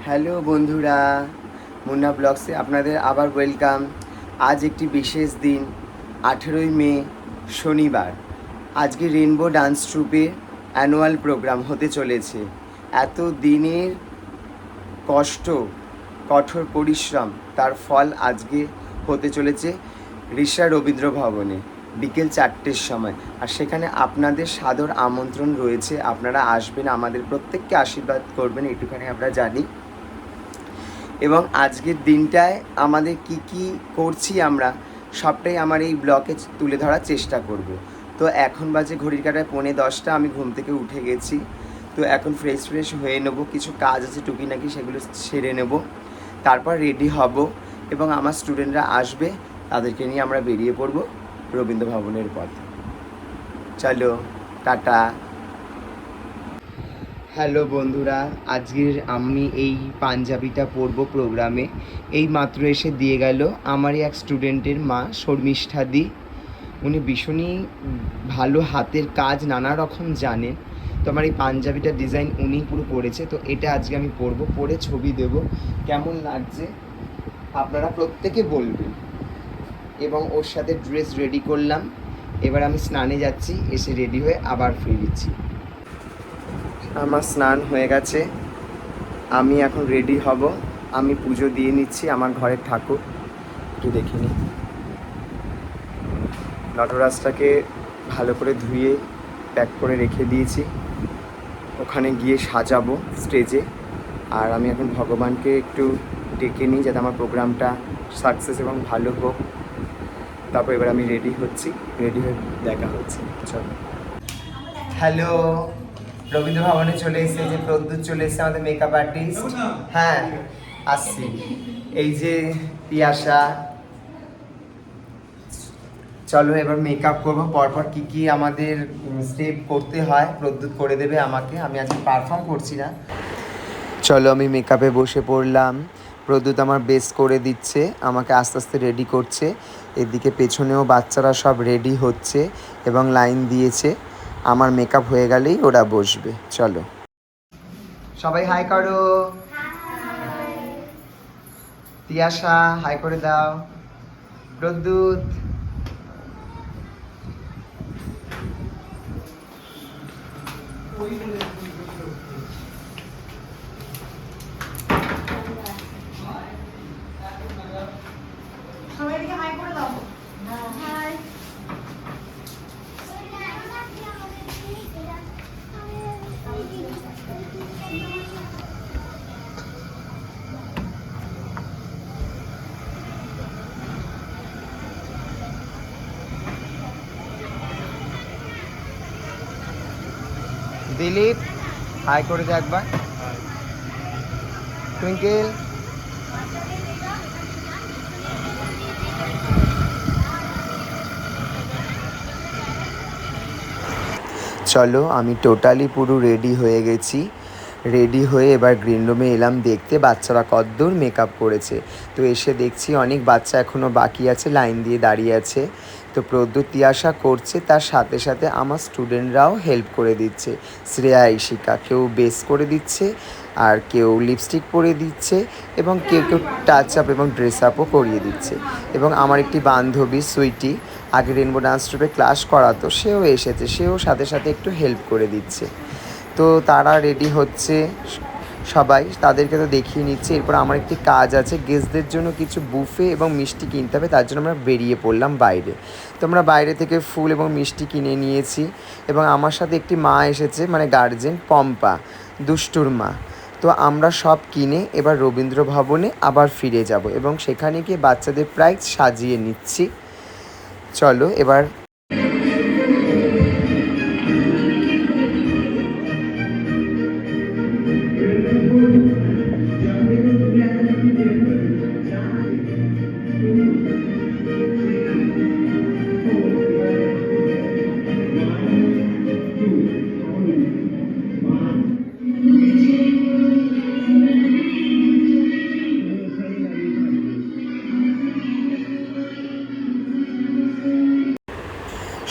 Hello বন্ধুরা, মুন্না ব্লগসে আপনাদের আবার ওয়েলকাম। আজ একটি বিশেষ দিন, 18ই মে শনিবার। আজকে রেনবো ডান্স ট্রুপের অ্যানুয়াল প্রোগ্রাম হতে চলেছে। এত দিনের কষ্ট, কঠোর পরিশ্রম, তার ফল আজকে হতে চলেছে ঋষা রবীন্দ্র ভবনে বিকেল 4টের সময়। আর সেখানে আপনাদের সাদর আমন্ত্রণ রয়েছে, আপনারা আসবেন, আমাদের প্রত্যেককে আশীর্বাদ করবেন, একটুখানি আমরা জানি। এবং আজকের দিনটায় আমাদের কি করছি আমরা সবটাই আমার এই ব্লগে তুলে ধরার চেষ্টা করব। তো এখন বাজে ঘড়ির কাঁটায় 9:45, আমি ঘুম থেকে উঠে গেছি। তো এখন ফ্রেশ হয়ে নেবো, কিছু কাজ আছে টুকিনাকি, সেগুলো সেরে নেব, তারপর রেডি হব এবং আমার স্টুডেন্টরা আসবে, তাদেরকে নিয়ে আমরা বেরিয়ে পড়ব রবীন্দ্র ভবনের পথে। চলো, টাটা। হ্যালো বন্ধুরা, আজকের আমি এই পাঞ্জাবিটা পরবো প্রোগ্রামে। এই মাত্র এসে দিয়ে গেল আমারই এক স্টুডেন্টের মা, শর্মিষ্ঠাদি। উনি ভীষণই ভালো হাতের কাজ নানা রকম জানেন। তো আমার এই পাঞ্জাবিটার ডিজাইন উনি পুরো করেছে। তো এটা আজকে আমি পরবো, পরে ছবি দেব, কেমন লাগছে আপনারা প্রত্যেকে বলবেন। এবং ওর সাথে ড্রেস রেডি করলাম। এবার আমি স্নানে যাচ্ছি, এসে রেডি হয়ে আবার ফিরছি। আমার স্নান হয়ে গেছে, আমি এখন রেডি হব। আমি পুজো দিয়ে নিচ্ছি আমার ঘরের ঠাকুর, একটু দেখে নিই। নটরাজটাকে ভালো করে ধুয়ে প্যাক করে রেখে দিয়েছি, ওখানে গিয়ে সাজাবো স্টেজে। আর আমি এখন ভগবানকে একটু ডেকে নিই যাতে আমার প্রোগ্রামটা সাকসেস এবং ভালো হোক। তারপর এবার আমি রেডি হচ্ছি, রেডি হয়ে দেখা হচ্ছে। চলো। হ্যালো, রবীন্দ্র ভবনে চলে এসেছে, যে প্রদ্যুৎ চলে এসেছে, আমাদের মেকআপ আর্টিস্ট। হ্যাঁ, আসছি। এই যে তিয়াশা। চলো এবার মেকআপ করবো, পরপর কি আমাদের স্টেপ করতে হয় প্রদ্যুৎ করে দেবে আমাকে, আমি আজকে পারফর্ম করছি না। চলো আমি মেকআপে বসে পড়লাম। প্রদ্যুৎ আমার বেস করে দিচ্ছে, আমাকে আস্তে আস্তে রেডি করছে। এদিকে পেছনেও বাচ্চারা সব রেডি হচ্ছে এবং লাইন দিয়েছে। আমার মেকআপ হয়ে গেলেই ওরা বসবে। চলো সবাই হাই করো। তিয়াশা হাই করে দাও। প্রদ্যুৎ সবাইকে হাই করে দাও। হাই। দিলীপ হাই করে দে একবার। টুইঙ্কেল চলো আমি টোটালি পুরো রেডি হয়ে গেছি। রেডি হয়ে এবার গ্রিন রুমে এলাম দেখতে বাচ্চারা কতদূর মেকআপ করেছে। তো এসে দেখছি অনেক বাচ্চা এখনও বাকি আছে, লাইন দিয়ে দাঁড়িয়ে আছে। তো প্রদ্যুৎ তিয়াশা করছে, তার সাথে সাথে আমার স্টুডেন্টরাও হেল্প করে দিচ্ছে। শ্রেয়া ঈশিকা কেউ বেস করে দিচ্ছে, আর কেউ লিপস্টিক পরে দিচ্ছে, এবং কেউ টাচ আপ এবং ড্রেস আপও করিয়ে দিচ্ছে। এবং আমার একটি বান্ধবী সুইটি আগে রেনবো ডান্স ট্রুপে ক্লাস করাতো, সেও এসেছে, সেও সাথে সাথে একটু হেল্প করে দিচ্ছে। তো তারা রেডি হচ্ছে সবাই, তাদেরকে তো দেখিয়ে নিচ্ছে। এরপর আমার একটি কাজ আছে, গেস্টদের জন্য কিছু বুফে এবং মিষ্টি কিনতে হবে, তার জন্য আমরা বেরিয়ে পড়লাম বাইরে। তো আমরা বাইরে থেকে ফুল এবং মিষ্টি কিনে নিয়েছি। এবং আমার সাথে একটি মা এসেছে, মানে গার্জেন, পম্পা, দুষ্টুর মা। তো আমরা সব কিনে এবার রবীন্দ্র ভবনে আবার ফিরে যাব এবং সেখানে গিয়ে বাচ্চাদের প্রাইজ সাজিয়ে নিচ্ছি। চলো এবার।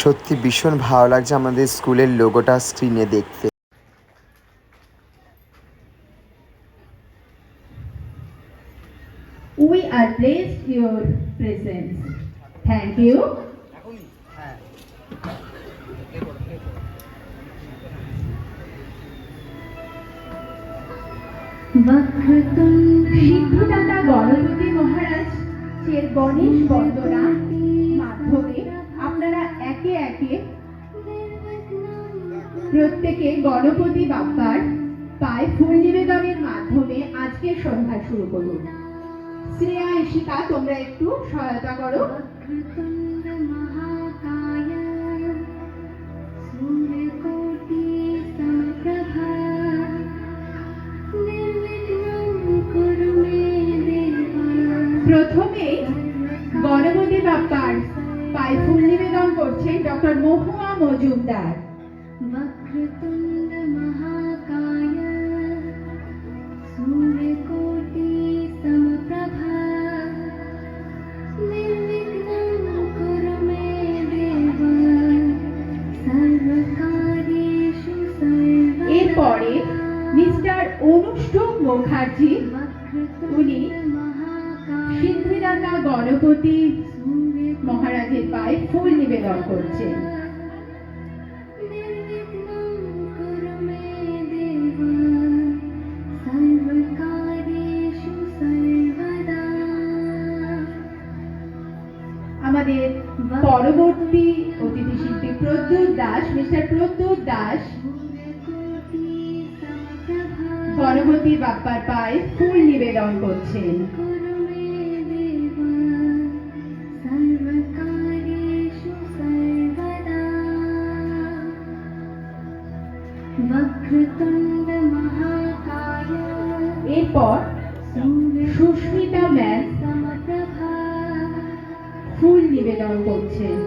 সত্যি ভীষণ ভালো লাগছে আমাদের স্কুলের লোগোটা স্ক্রিনে দেখতে। We are blessed your presence. Thank you. সিদ্ধদাতা Ganapati মহারাজ এর গণেশ বন্দনা মাধ্যমে আপনারা একে একে প্রত্যেকে গণপতি বাপ্পার পায়ে ফুল নিবেদনের মাধ্যমে আজকে সন্ধ্যা শুরু করুন। শ্রেয়া ইশিকা তোমরা একটু সহায়তা করো। প্রথমে গণপতি বাপ্পার পায়ে ফুল নিবেদন করছেন ডক্টর মহুয়া মজুমদার। এরপরে মিস্টার অনুষ্ঠুপ মুখার্জি, উনি সিদ্ধিদাতা গণপতি মহারাজের পায়ে ফুল নিবেদন করছেন। আমাদের পরবর্তী অতিথি শিল্পী প্রদ্যুৎ দাস, মিস্টার প্রদ্যুৎ দাস গণপতি বাপ্পার পায়ে ফুল নিবেদন করছেন। এরপর সুস্মিতা ম্যাম ফুল নিবেদন করছেন।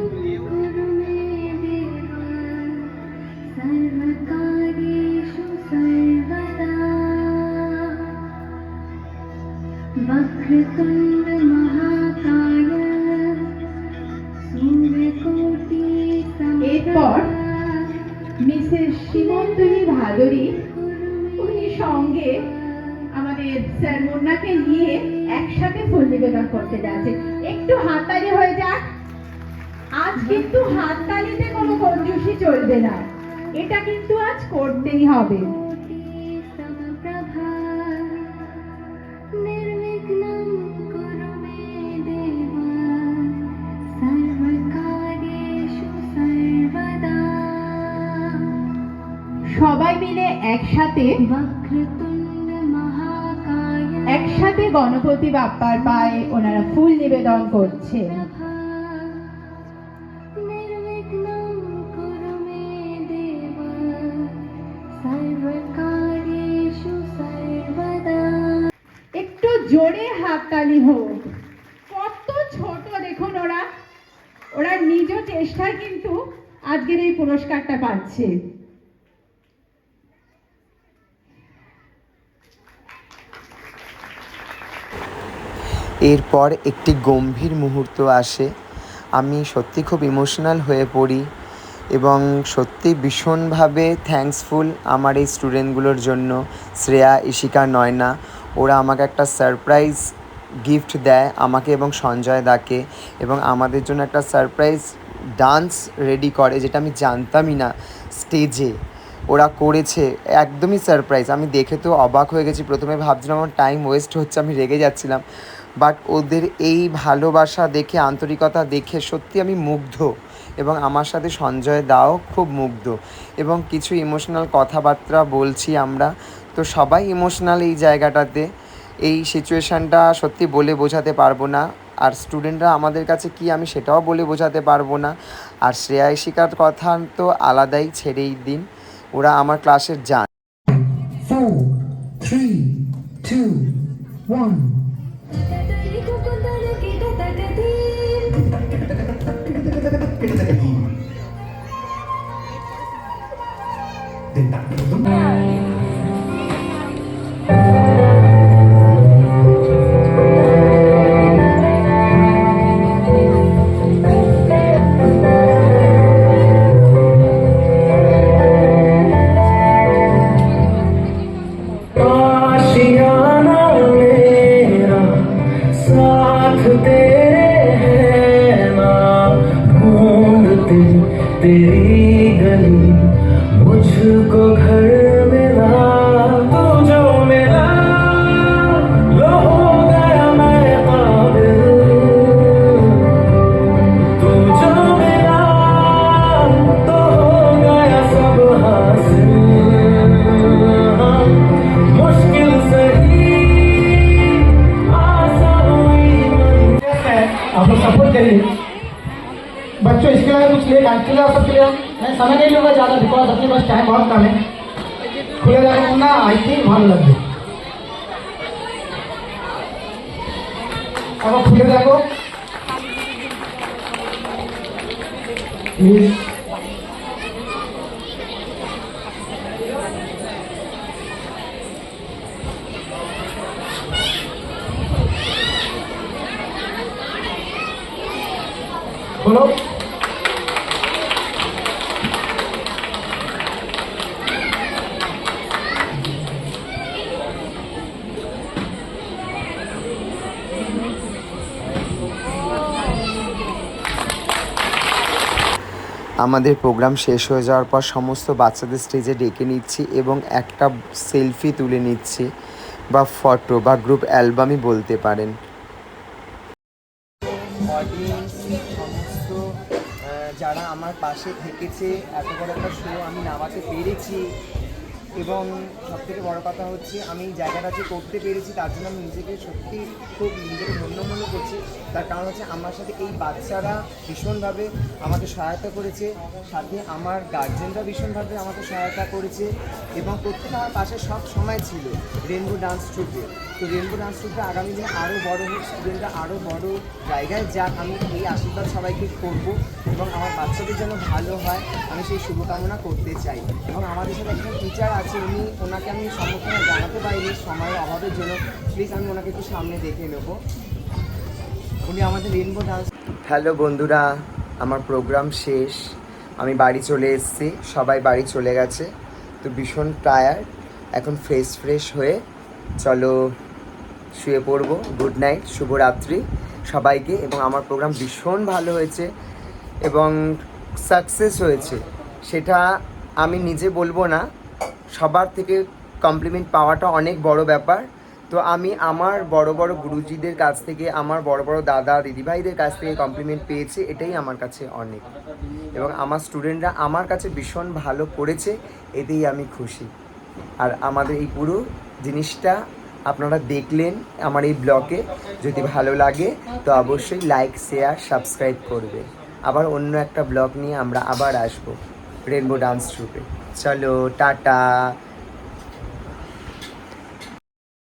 এরপর মিসেস সীমন্তনী ভাদুরী, উনি সঙ্গে আমাদের স্যার মুন্নাকে নিয়ে একসাথে ফুল নিবেদন করতে যাচ্ছে। একটু হাততালি হয়ে যাক। আজ কিন্তু হাততালিতে কোনো কঞ্জুসি চলবে না, এটা কিন্তু আজ করতেই হবে। সবাই মিলে একসাথে গণপতি বাপ্পার পায়ে ওনারা ফুল নিবেদন করছে। একটু জোরে হাততালি হোক। কত ছোট দেখুন ওরা, ওরা নিজ চেষ্টায় কিন্তু আজকের এই পুরস্কারটা পাচ্ছে। এরপর একটি গম্ভীর মুহূর্ত আসে। আমি সত্যি খুব ইমোশনাল হয়ে পড়ি এবং সত্যি ভীষণভাবে থ্যাঙ্কসফুল আমার এই স্টুডেন্টগুলোর জন্য। শ্রেয়া, ইশিকা, নয়না, ওরা আমাকে একটা সারপ্রাইজ গিফট দেয় আমাকে এবং সঞ্জয় দাকে, এবং আমাদের জন্য একটা সারপ্রাইজ ডান্স রেডি করে, যেটা আমি জানতামই না স্টেজে ওরা করেছে। একদমই সারপ্রাইজ। আমি দেখে তো অবাক হয়ে গেছি। প্রথমে ভাবছিলাম আমার টাইম ওয়েস্ট হচ্ছে, আমি রেগে যাচ্ছিলাম, বাট ওদের এই ভালোবাসা দেখে, আন্তরিকতা দেখে সত্যি আমি মুগ্ধ, এবং আমার সাথে সঞ্জয় দাও খুব মুগ্ধ, এবং কিছু ইমোশনাল কথাবার্তা বলছি আমরা, তো সবাই ইমোশনাল এই জায়গাটাতে। এই সিচুয়েশানটা সত্যি বলে বোঝাতে পারবো না, আর স্টুডেন্টরা আমাদের কাছে কি আমি সেটাও বলে বোঝাতে পারবো না। আর শ্রেয়া ইশিকার কথা তো আলাদাই, ছেড়েই দিন, ওরা আমার ক্লাসের যান। 4 3 2 1 आशियाना मेरा तेरी गली मुझको घर मिला तू जो मेरा लो हो गया मैं काबिल तू जो मेरा तो हो गया सब हासिल हाँ, मुश्किल सही आसान हुई मंजिल आप लोग सपोर्ट करिए बच्चों। इसके अलावा कुछ लेट आज के लिए सबके लिए मैं समय नहीं लूँगा ज़्यादा बिकॉज अपने पास टाइम बहुत कम है। खुले जाकर ना आई थिंक ভালো লাগবে। अब खुले देखो प्लीज। बोलो আমাদের প্রোগ্রাম শেষ হয়ে যাওয়ার পর সমস্ত বাচ্চাদের স্টেজে ডেকে নিচ্ছি এবং একটা সেলফি তুলে নিচ্ছি বা ফটো বা গ্রুপ অ্যালবামই বলতে পারেন। অডিয়েন্স সমস্ত যারা আমার পাশে থেকেছে, এত বড় একটা শো আমি নামাতে পেরেছি এবং সবথেকে বড় কথা হচ্ছে আমি জায়গাটা যে করতে পেরেছি তার জন্য আমি নিজেকে সত্যি খুব নিজেকে ধন্য মনে করছি। তার কারণ হচ্ছে আমার সাথে এই বাচ্চারা ভীষণভাবে আমাকে সহায়তা করেছে, সাথে আমার গার্জেনরা ভীষণভাবে আমাকে সহায়তা করেছে এবং প্রত্যেকে আমার পাশে সব সময় ছিল রেনবো ডান্স ট্রুপে। তো রেনবো ডান্স ট্রুপে আগামী দিনে আরও বড় হোক, স্টুডেন্টরা আরও বড় জায়গায় যাক, আমি এই আশীর্বাদ সবাইকে করব এবং আমার বাচ্চাদের যেন ভালো হয় আমি সেই শুভকামনা করতে চাই। এবং আমাদের সাথে একজন টিচার আছে, ওনাকে আমি সম্মুখীন জানাতে পারিনি সময়ের অভাবের জন্য, প্লিজ আমি ওনাকে একটু সামনে দেখে নেব। উনি আমাদের রেনবো ডান্স। হ্যালো বন্ধুরা, আমার প্রোগ্রাম শেষ, আমি বাড়ি চলে এসেছি, সবাই বাড়ি চলে গেছে। তো ভীষণ টায়ার্ড, এখন ফ্রেশ হয়ে চলো শুয়ে পড়বো। গুড নাইট, শুভরাত্রি সবাইকে। এবং আমার প্রোগ্রাম ভীষণ ভালো হয়েছে এবং সাকসেস হয়েছে, সেটা আমি নিজে বলবো না, সবার থেকে কমপ্লিমেন্ট পাওয়াটা অনেক বড় ব্যাপার। তো আমি আমার বড় বড় গুরুজিদের কাছ থেকে, আমার বড় বড় দাদা দিদিভাইদের কাছ থেকে কমপ্লিমেন্ট পেয়েছি, এটাই আমার কাছে অনেক। এবং আমার স্টুডেন্টরা আমার কাছে ভীষণ ভালো করেছে, এতেই আমি খুশি। আর আমাদের এই পুরো জিনিসটা আপনারা দেখলেন আমার এই ব্লগে, যদি ভালো লাগে তো অবশ্যই লাইক শেয়ার সাবস্ক্রাইব করবে। আবার অন্য একটা ব্লগ নিয়ে আমরা আবার আসবো রেনবো ডান্স ট্রুপে। চলো টাটা।